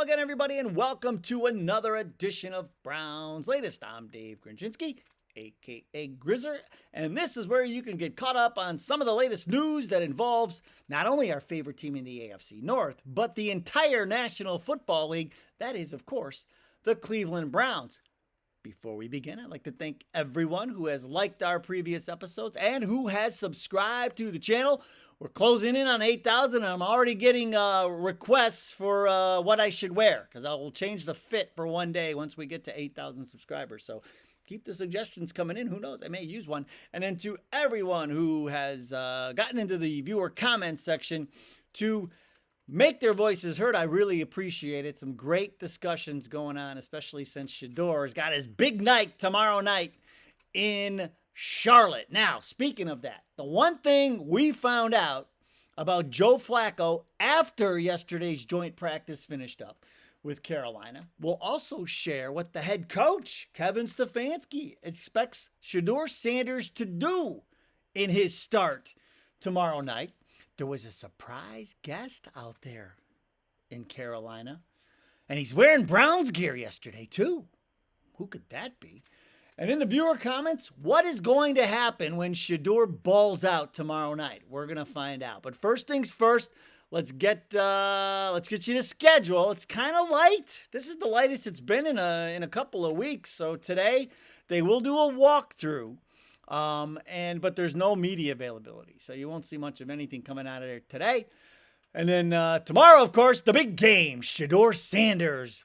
again, everybody, and welcome to another edition of Browns Latest. I'm Dave Grendzynski, a.k.a. Grizzer, and this is where you can get caught up on some of the latest news that involves not only our favorite team in the AFC North, but the entire National Football League. That is, of course, the Cleveland Browns. Before we begin, I'd like to thank everyone who has liked our previous episodes and who has subscribed to the channel. We're closing in on 8,000, and I'm already getting requests for what I should wear, because I will change the fit for one day once we get to 8,000 subscribers. So keep the suggestions coming in. Who knows? I may use one. And then to everyone who has gotten into the viewer comment section to make their voices heard, I really appreciate it. Some great discussions going on, especially since Shedeur's got his big night tomorrow night in Charlotte. Now, speaking of that, the one thing we found out about Joe Flacco after yesterday's joint practice finished up with Carolina, we'll also share what the head coach, Kevin Stefanski, expects Shedeur Sanders to do in his start tomorrow night. There was a surprise guest out there in Carolina, and he's wearing Browns gear yesterday, too. Who could that be? And in the viewer comments, what is going to happen when Shedeur balls out tomorrow night? We're going to find out. But first things first, let's get you the schedule. It's kind of light. This is the lightest it's been in a couple of weeks. So today they will do a walkthrough. But there's no media availability, so you won't see much of anything coming out of there today. And then tomorrow, of course, the big game. Shedeur Sanders,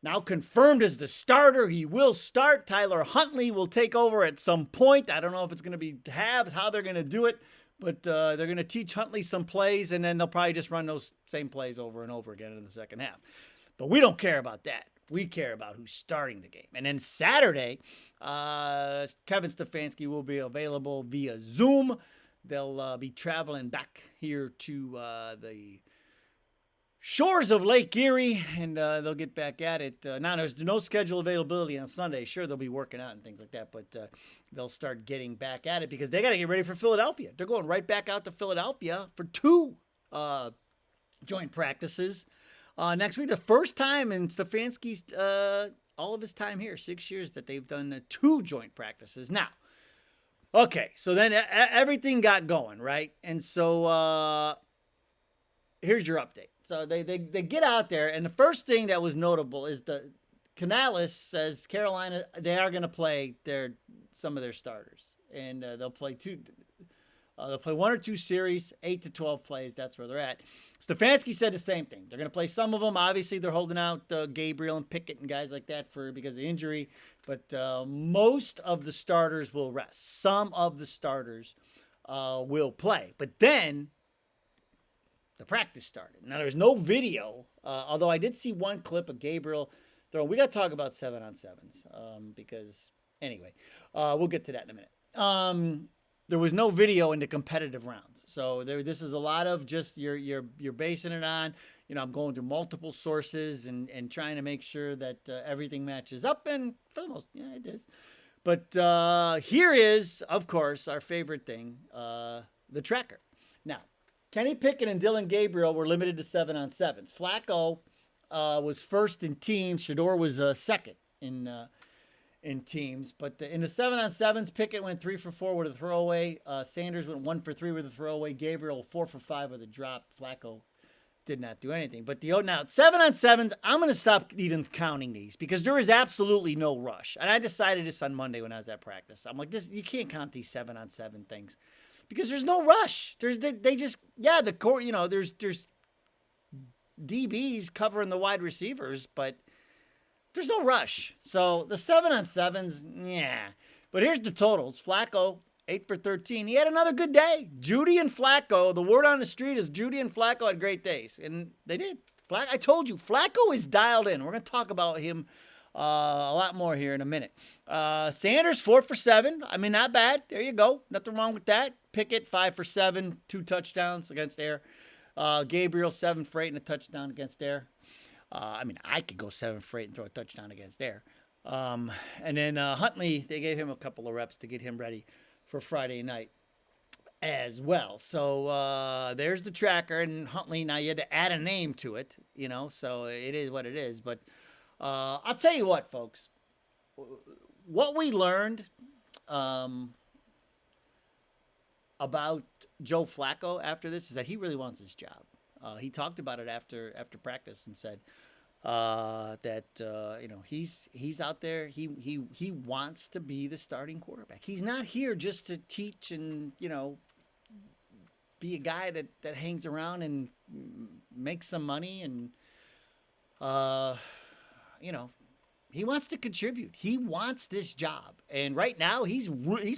now confirmed as the starter. He will start. Tyler Huntley will take over at some point. I don't know if it's going to be halves, how they're going to do it, but they're going to teach Huntley some plays, and then they'll probably just run those same plays over and over again in the second half. But we don't care about that. We care about who's starting the game. And then Saturday, Kevin Stefanski will be available via Zoom. They'll be traveling back here to the shores of Lake Erie, and they'll get back at it. Now, there's no schedule availability on Sunday. Sure, they'll be working out and things like that, but they'll start getting back at it because they got to get ready for Philadelphia. They're going right back out to Philadelphia for two joint practices next week. The first time in Stefanski's all of his time here, 6 years, that they've done two joint practices. Now, okay, so then everything got going, right? And so here's your update. So they get out there, and the first thing that was notable is the Canales says Carolina, they are going to play some of their starters, and they'll play two. They'll play one or two series, 8 to 12 plays. That's where they're at. Stefanski said the same thing. They're going to play some of them. Obviously, they're holding out Gabriel and Pickett and guys like that because of injury. But most of the starters will rest. Some of the starters will play. But then the practice started. Now, there's no video, although I did see one clip of Gabriel throwing. We got to talk about 7-on-7s because, anyway, we'll get to that in a minute. There was no video in the competitive rounds. So this is a lot of just you're basing it on, I'm going through multiple sources and trying to make sure that everything matches up. And for the most, yeah, it is. But here is, of course, our favorite thing, the tracker. Now, Kenny Pickett and Dylan Gabriel were limited to 7-on-7s. Flacco was first in teams. Shedeur was second in teams. But in the 7-on-7s, Pickett went 3 for 4 with a throwaway. Sanders went 1 for 3 with a throwaway. Gabriel 4 for 5 with a drop. Flacco did not do anything. But now 7-on-7s, I'm going to stop even counting these because there is absolutely no rush. And I decided this on Monday when I was at practice. I'm like, you can't count these 7-on-7 things because there's no rush. There's the core. There's DBs covering the wide receivers, but there's no rush. So the 7-on-7s, yeah. But here's the totals. Flacco, 8 for 13. He had another good day. Judy and Flacco, the word on the street is Judy and Flacco had great days. And they did. I told you, Flacco is dialed in. We're going to talk about him a lot more here in a minute. Sanders, 4 for 7. I mean, not bad. There you go. Nothing wrong with that. Pickett, 5 for 7. 2 touchdowns against air. Gabriel, 7 for 8 and a touchdown against air. I could go 7 for 8 and throw a touchdown against air. And then Huntley, they gave him a couple of reps to get him ready for Friday night. as well. So there's the tracker, and Huntley. Now you had to add a name to it, so it is what it is. But I'll tell you what, folks. What we learned about Joe Flacco after this is that he really wants his job. He talked about it after practice and said that he's out there. He wants to be the starting quarterback. He's not here just to teach and be a guy that hangs around and makes some money and he wants to contribute. He wants this job, and right now he's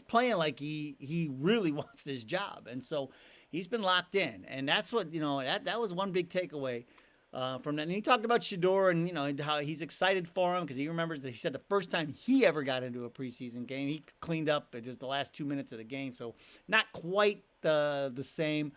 playing like he really wants this job, and so he's been locked in, and that's what that was one big takeaway from that. And he talked about Shedeur and how he's excited for him because he remembers that he said the first time he ever got into a preseason game, he cleaned up at just the last 2 minutes of the game, so not quite the same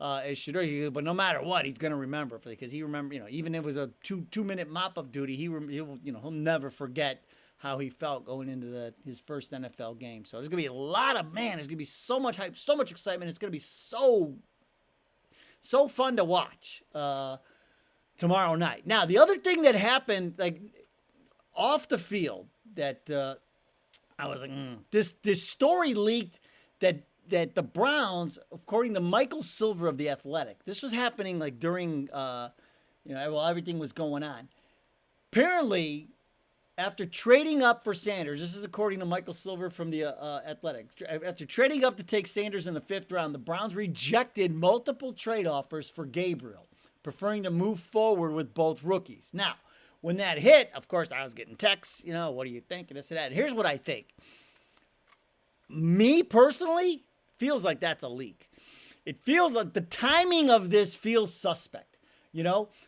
as Shedeur, but no matter what, he's going to remember because he remember even if it was a 2-minute mop up duty, he'll never forget how he felt going into his first NFL game. So there's going to be a lot of there's going to be so much hype, so much excitement. It's going to be so fun to watch tomorrow night. Now, the other thing that happened, like off the field, that I was like, this story leaked that the Browns, according to Michael Silver of The Athletic, this was happening like during, while everything was going on. Apparently, after trading up for Sanders, this is according to Michael Silver from The Athletic, after trading up to take Sanders in the 5th round, the Browns rejected multiple trade offers for Gabriel, preferring to move forward with both rookies. Now, when that hit, of course, I was getting texts, what do you think? And this and that. And here's what I think. Me personally, feels like that's a leak. It feels like the timing of this feels suspect,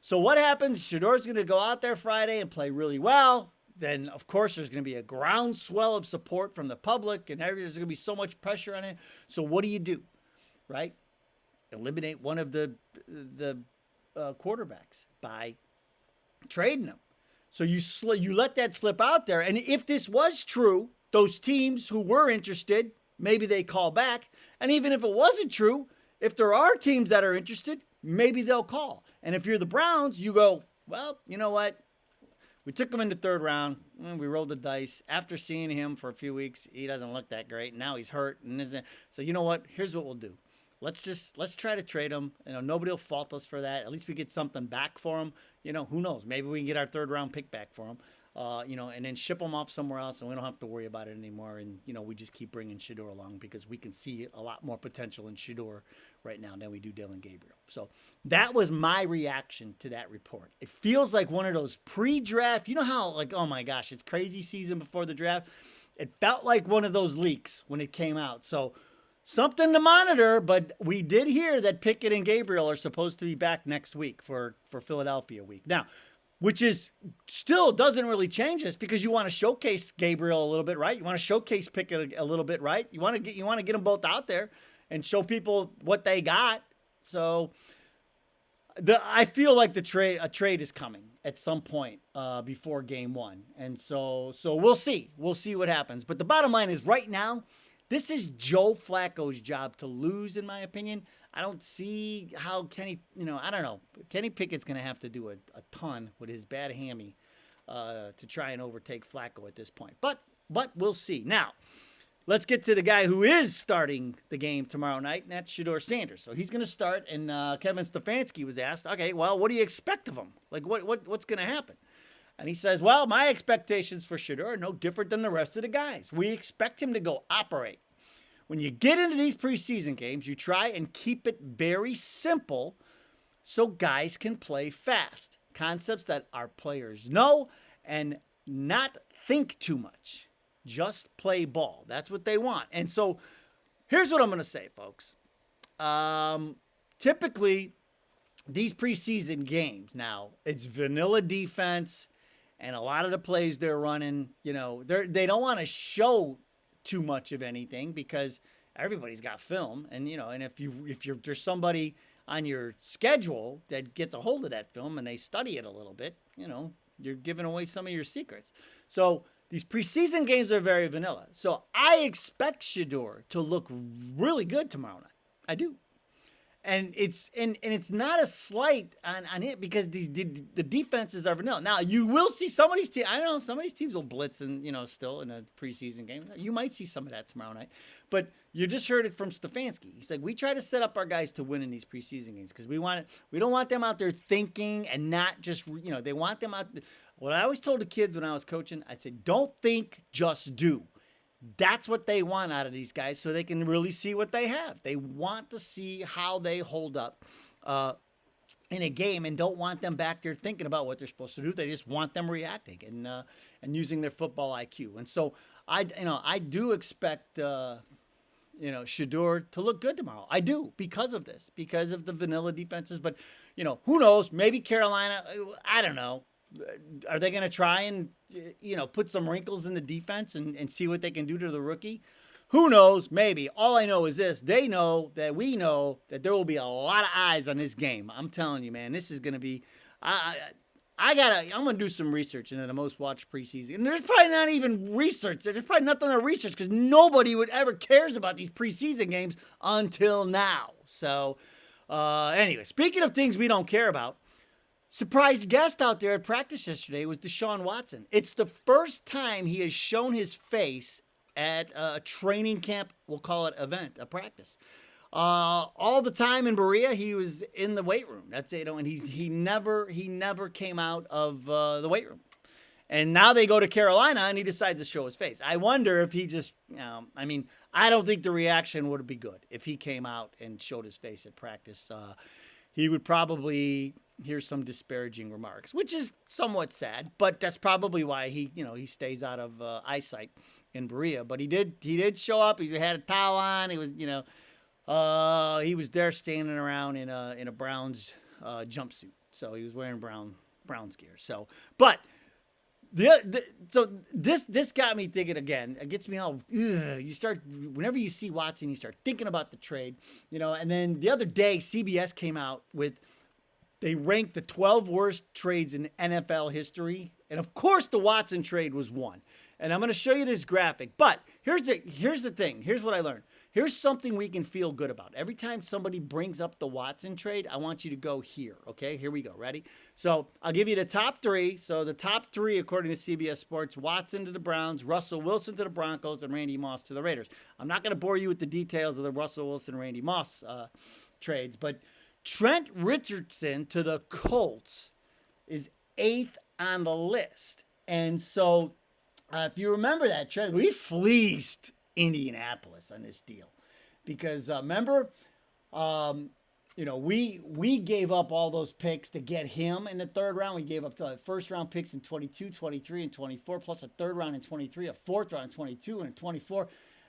So what happens? Shedeur's going to go out there Friday and play really well. Then, of course, there's going to be a groundswell of support from the public, and there's going to be so much pressure on it. So what do? Right? Eliminate one of the quarterbacks by trading them. So you let that slip out there. And if this was true, those teams who were interested, maybe they call back. And even if it wasn't true, if there are teams that are interested, maybe they'll call. And if you're the Browns, you go, well, you know what? We took him in the 3rd round. We rolled the dice. After seeing him for a few weeks, he doesn't look that great. Now he's hurt. So you know what? Here's what we'll do. Let's try to trade him. Nobody will fault us for that. At least we get something back for him. Who knows? Maybe we can get our 3rd round pick back for him. And then ship them off somewhere else, and we don't have to worry about it anymore. And, we just keep bringing Shedeur along because we can see a lot more potential in Shedeur right now than we do Dillon Gabriel. So that was my reaction to that report. It feels like one of those pre-draft, how, like, oh my gosh, it's crazy season before the draft. It felt like one of those leaks when it came out. So something to monitor, but we did hear that Pickett and Gabriel are supposed to be back next week for Philadelphia week. Now, which is still doesn't really change this because you want to showcase Gabriel a little bit, right? You want to showcase Pickett a little bit, right? You want to get them both out there and show people what they got. So I feel like a trade is coming at some point before game 1. And so we'll see. We'll see what happens. But the bottom line is right now, this is Joe Flacco's job to lose, in my opinion. I don't see how Kenny Pickett's going to have to do a ton with his bad hammy to try and overtake Flacco at this point. But we'll see. Now, let's get to the guy who is starting the game tomorrow night, and that's Shedeur Sanders. So he's going to start, and Kevin Stefanski was asked, okay, well, what do you expect of him? Like, what's going to happen? And he says, well, my expectations for Shedeur are no different than the rest of the guys. We expect him to go operate. When you get into these preseason games, you try and keep it very simple so guys can play fast. Concepts that our players know and not think too much. Just play ball. That's what they want. And so here's what I'm going to say, folks. Typically, these preseason games, now, it's vanilla defense. And a lot of the plays they're running, they don't want to show too much of anything because everybody's got film. And, and if there's somebody on your schedule that gets a hold of that film and they study it a little bit, you're giving away some of your secrets. So these preseason games are very vanilla. So I expect Shedeur to look really good tomorrow night. I do. And it's not a slight on it because the defenses are vanilla. Now you will see some of these teams. I know some of these teams will blitz and still in a preseason game. You might see some of that tomorrow night, but you just heard it from Stefanski. He said we try to set up our guys to win in these preseason games because we don't want them out there thinking and not just they want them out. What I always told the kids when I was coaching, I said don't think, just do. That's what they want out of these guys so they can really see what they have. They want to see how they hold up in a game and don't want them back there thinking about what they're supposed to do. They just want them reacting and using their football IQ. And so I do expect Shedeur to look good tomorrow. I do because of this, because of the vanilla defenses. But who knows? Maybe Carolina. I don't know. Are they going to try and, put some wrinkles in the defense and see what they can do to the rookie? Who knows? Maybe. All I know is this. They know that we know that there will be a lot of eyes on this game. I'm telling you, man, this is going to be I'm going to do some research into the most watched preseason. And there's probably not even research. There's probably nothing to research because nobody would ever cares about these preseason games until now. So, anyway, speaking of things we don't care about, surprise guest out there at practice yesterday was Deshaun Watson. It's the first time he has shown his face at a training camp, we'll call it event, a practice. All the time in Berea, he was in the weight room. That's it, and he never came out of the weight room. And now they go to Carolina, and he decides to show his face. I wonder if he just, I don't think the reaction would be good if he came out and showed his face at practice. He would probably hear some disparaging remarks, which is somewhat sad, but that's probably why he stays out of eyesight in Berea. But he did show up. He had a towel on. He was, he was there standing around in a Browns jumpsuit. So he was wearing Browns gear. So, but so this got me thinking again. It gets me all, you start, whenever you see Watson, you start thinking about the trade, and then the other day CBS came out with, they ranked the 12 worst trades in NFL history. And of course the Watson trade was one. And I'm going to show you this graphic. But here's the thing. Here's what I learned. Here's something we can feel good about. Every time somebody brings up the Watson trade, I want you to go here. Okay, here we go. Ready? So I'll give you the top three. So the top three, according to CBS Sports: Watson to the Browns, Russell Wilson to the Broncos, and Randy Moss to the Raiders. I'm not going to bore you with the details of the Russell Wilson, Randy Moss trades, but Trent Richardson to the Colts is 8th on the list. And so if you remember that trade, we fleeced Indianapolis on this deal because remember, we gave up all those picks to get him in the third round. We gave up the first round picks in 22, 23, and 24, plus a third round in 23, a fourth round in 22, and a 24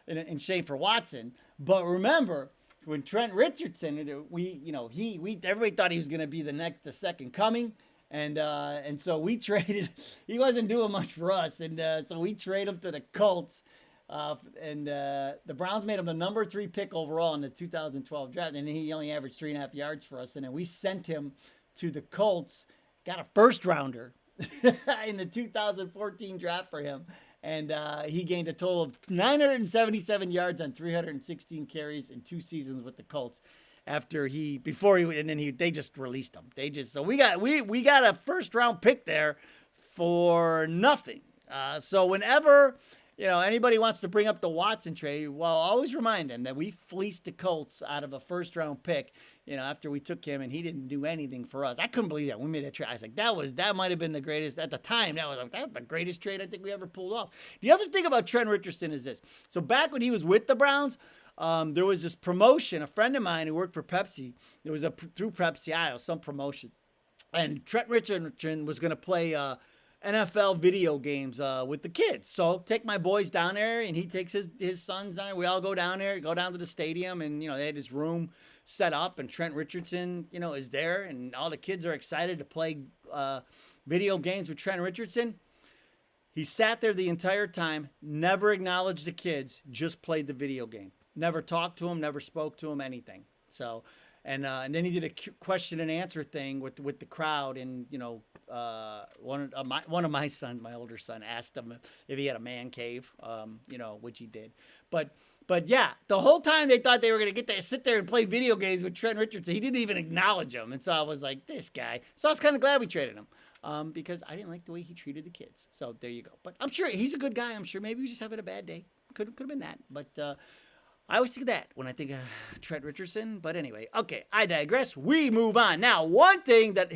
in shade for Watson. But remember, when Trent Richardson, everybody thought he was going to be the second coming. And so we traded. He wasn't doing much for us, and so we traded him to the Colts. And the Browns made him the number 3 pick overall in the 2012 draft, and he only averaged 3.5 yards for us. And then we sent him to the Colts, got a first rounder in the 2014 draft for him, and he gained a total of 977 yards on 316 carries in 2 seasons with the Colts. They just released him. So we got a first round pick there for nothing. So whenever anybody wants to bring up the Watson trade, well, always remind them that we fleeced the Colts out of a first round pick. After we took him and he didn't do anything for us. I couldn't believe that we made that trade. I was like, that might have been the greatest at the time. That's the greatest trade I think we ever pulled off. The other thing about Trent Richardson is this. So back when he was with the Browns, there was this promotion. A friend of mine who worked for Pepsi, there was through Pepsi, some promotion. And Trent Richardson was going to play NFL video games with the kids. So take my boys down there, and he takes his sons down there. We all go down there, go down to the stadium, and they had his room set up, and Trent Richardson, is there, and all the kids are excited to play video games with Trent Richardson. He sat there the entire time, never acknowledged the kids, just played the video game. Never talked to him, never spoke to him, anything. So, and then he did a question and answer thing with the crowd, and one of my sons, my older son, asked him if he had a man cave, which he did. But But yeah, the whole time they thought they were going to get to sit there and play video games with Trent Richardson. He didn't even acknowledge them. And so I was like, this guy. So I was kind of glad we traded him because I didn't like the way he treated the kids. So there you go. But I'm sure he's a good guy. I'm sure maybe he was just having a bad day. Could have been that. But I always think of that when I think of Trent Richardson. But anyway, okay, I digress. We move on. Now, one thing that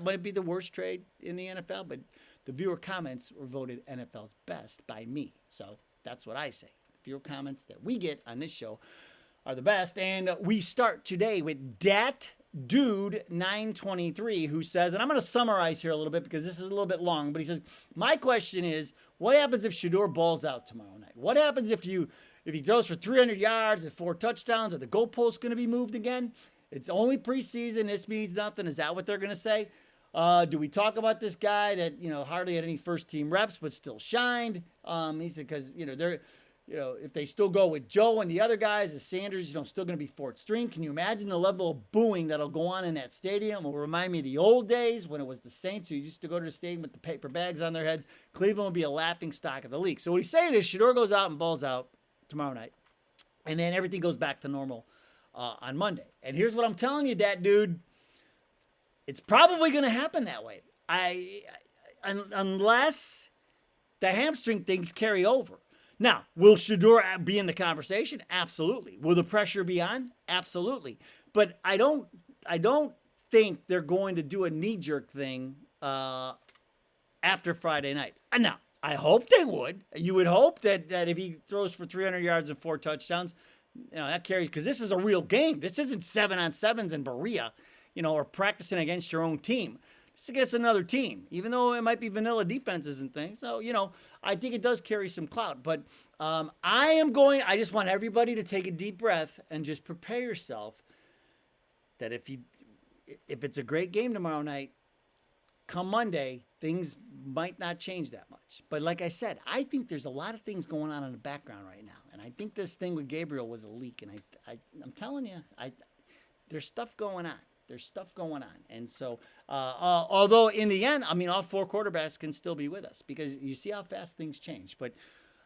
might be the worst trade in the NFL, but the viewer comments were voted NFL's best by me. So that's what I say. Viewer comments that we get on this show are the best. And we start today with Dat Dude 923, who says, and I'm going to summarize here a little bit because this is a little bit long, but he says, my question is, what happens if Shedeur balls out tomorrow night? What happens if he throws for 300 yards and 4 touchdowns? Are the goalposts going to be moved again? It's only preseason. This means nothing. Is that what they're going to say? Do we talk about this guy that, hardly had any first team reps but still shined? He said, because, they're, if they still go with Joe and the other guys, the Sanders, still going to be fourth string. Can you imagine the level of booing that'll go on in that stadium? It will remind me of the old days when it was the Saints who used to go to the stadium with the paper bags on their heads. Cleveland will be a laughing stock of the league. So what he's saying is Shedeur goes out and balls out tomorrow night, and then everything goes back to normal on Monday. And here's what I'm telling you, that dude, it's probably going to happen that way. Unless the hamstring things carry over. Now, will Shedeur be in the conversation? Absolutely. Will the pressure be on? Absolutely. But I don't think they're going to do a knee-jerk thing after Friday night. And now, I hope they would. You would hope that if he throws for 300 yards and 4 touchdowns, that carries, because this is a real game. This isn't 7-on-7s in Berea, or practicing against your own team. It's against another team, even though it might be vanilla defenses and things. So, I think it does carry some clout. But I just want everybody to take a deep breath and just prepare yourself that if it's a great game tomorrow night, come Monday, things might not change that much. But like I said, I think there's a lot of things going on in the background right now. And I think this thing with Gabriel was a leak. And I'm telling you, there's stuff going on. There's stuff going on. And so, although in the end, all 4 quarterbacks can still be with us because you see how fast things change. But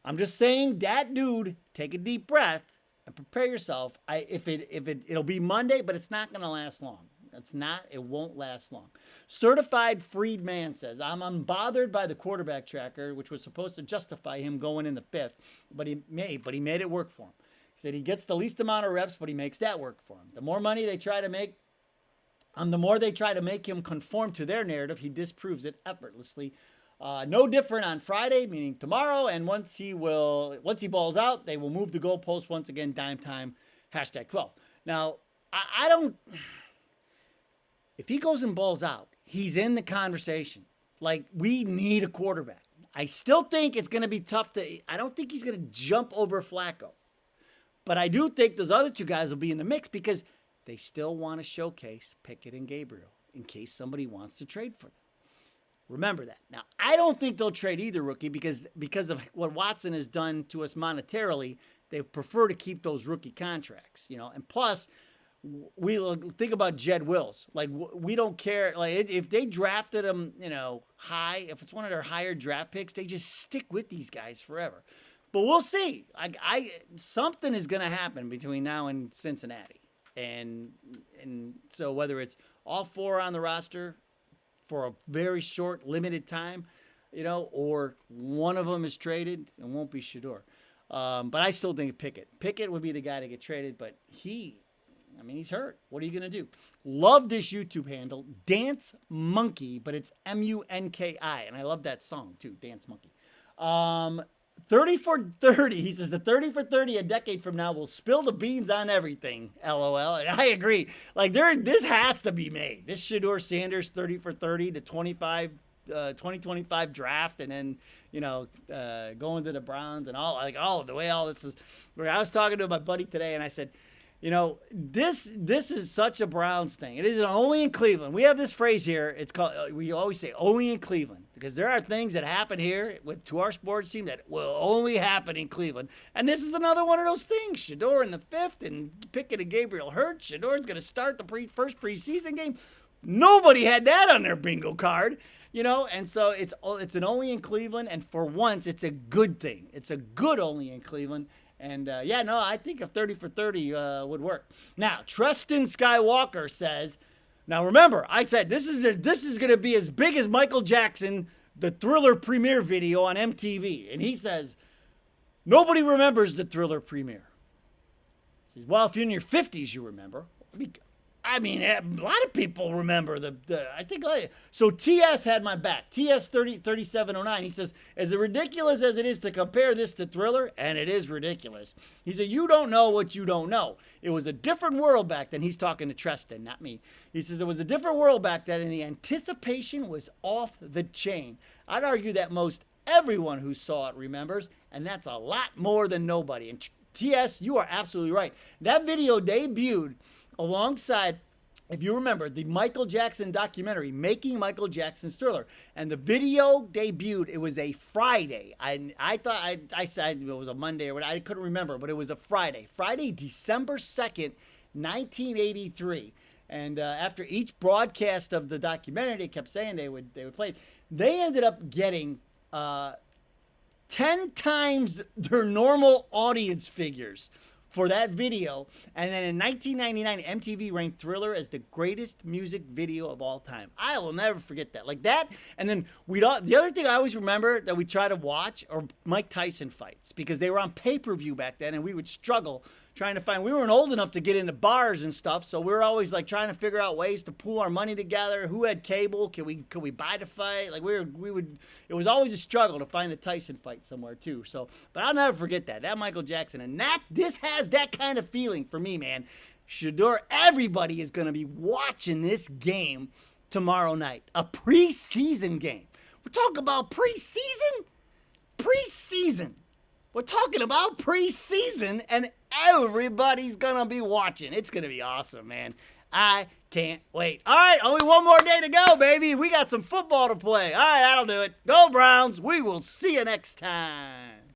I'm just saying, that dude, take a deep breath and prepare yourself. It'll be Monday, but it's not going to last long. It won't last long. Certified Freed Man says, I'm unbothered by the quarterback tracker, which was supposed to justify him going in the 5th, but he made it work for him. He said he gets the least amount of reps, but he makes that work for him. The more money they try to make, the more they try to make him conform to their narrative, he disproves it effortlessly. No different on Friday, meaning tomorrow. And once he balls out, they will move the goalpost once again, dime time, #12. Now, if he goes and balls out, he's in the conversation. Like, we need a quarterback. I still think it's going to be tough I don't think he's going to jump over Flacco. But I do think those other 2 guys will be in the mix because they still want to showcase Pickett and Gabriel in case somebody wants to trade for them. Remember that. Now, I don't think they'll trade either rookie because of what Watson has done to us monetarily. They prefer to keep those rookie contracts, And plus, we think about Jed Wills. Like, we don't care. Like, if they drafted him, high, if it's one of their higher draft picks, they just stick with these guys forever. But we'll see. Something is going to happen between now and Cincinnati. And so whether it's all 4 on the roster for a very short, limited time, or one of them is traded, it won't be Shedeur. But I still think Pickett would be the guy to get traded, but he's hurt. What are you going to do? Love this YouTube handle, Dance Monkey, but it's Munki. And I love that song too, Dance Monkey. 30 for 30. He says the 30 for 30 a decade from now will spill the beans on everything. LOL. And I agree. Like, this has to be made. This Shedeur Sanders 30 for 30, the 2025 draft, and then, going to the Browns and all of the way all this is. I was talking to my buddy today and I said, this is such a Browns thing. It isn't only in Cleveland. We have this phrase here. It's called, we always say only in Cleveland, because there are things that happen here to our sports team that will only happen in Cleveland. And this is another one of those things. Shedeur in the 5th and Pickett and Gabriel hurt. Shedeur's going to start the first preseason game. Nobody had that on their bingo card, and so it's an only in Cleveland. And for once, it's a good thing. It's a good only in Cleveland. And I think a 30 for 30 would work. Now, Tristan Skywalker says, now remember, I said this is going to be as big as Michael Jackson, the Thriller premiere video on MTV. And he says, nobody remembers the Thriller premiere. He says, well, if you're in your 50s, you remember. I mean, a lot of people remember I think, so TS had my back. TS 3709, he says, as ridiculous as it is to compare this to Thriller, and it is ridiculous, he said, you don't know what you don't know. It was a different world back then. He's talking to Tristan, not me. He says, it was a different world back then, and the anticipation was off the chain. I'd argue that most everyone who saw it remembers, and that's a lot more than nobody. And TS, you are absolutely right. That video debuted alongside, if you remember, the Michael Jackson documentary, Making Michael Jackson's Thriller. And the video debuted, it was a Friday. I thought, I said it was a Monday or whatever, I couldn't remember, but it was a Friday. Friday, December 2nd, 1983. And after each broadcast of the documentary, they kept saying they would play it. They ended up getting 10 times their normal audience figures for that video. And then in 1999, MTV ranked Thriller as the greatest music video of all time. I will never forget that. Like that. And then the other thing I always remember that we try to watch are Mike Tyson fights, because they were on pay-per-view back then, and we would struggle trying to find, we weren't old enough to get into bars and stuff, so we were always like trying to figure out ways to pool our money together. Who had cable? Could we buy the fight? Like it was always a struggle to find a Tyson fight somewhere too. So, but I'll never forget that Michael Jackson, and this has that kind of feeling for me, man. Shedeur, everybody is going to be watching this game tomorrow night, a preseason game. We're talking about preseason. We're talking about preseason, and everybody's going to be watching. It's going to be awesome, man. I can't wait. All right, only one more day to go, baby. We got some football to play. All right, that'll do it. Go Browns. We will see you next time.